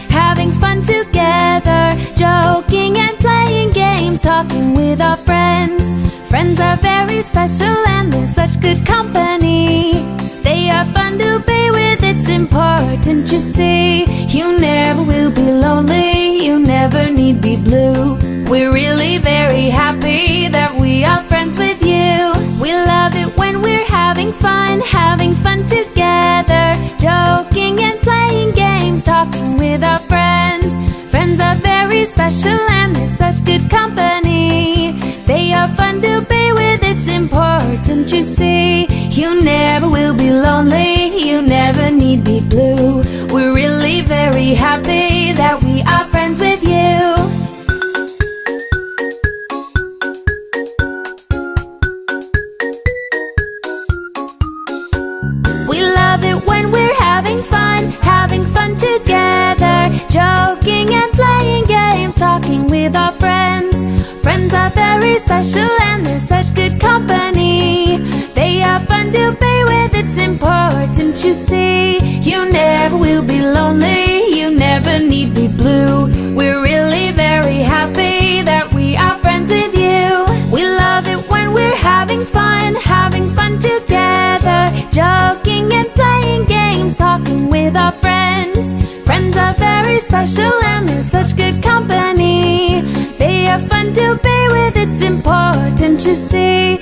having fun together, joking and playing games, talking with our friends. Friends are very special and they're such good company. They are fun to be with, it's important you see. You never will be lonely, you never need be blue. We're really very happy that we are friends with you. We love it when we're having fun together, joking and playing games, talking with our friends. Friends are very special and they're such good company. They are fun to be with, it's important you see. You never will be lonely, you never need be blue. We're really very happy that we are friends with you. We love it when we're having fun together, joking and playing games, talking with our friends. Friends are very special and they're such good company. They are fun to be with, it's important you see. You never will be lonely, you never need be blue. We're really very happy that we are friends with you. We love it when we're having fun together, joking and playing games, talking with our friends. Friends are very special and they're such good company. They are fun to be with, it's important you see.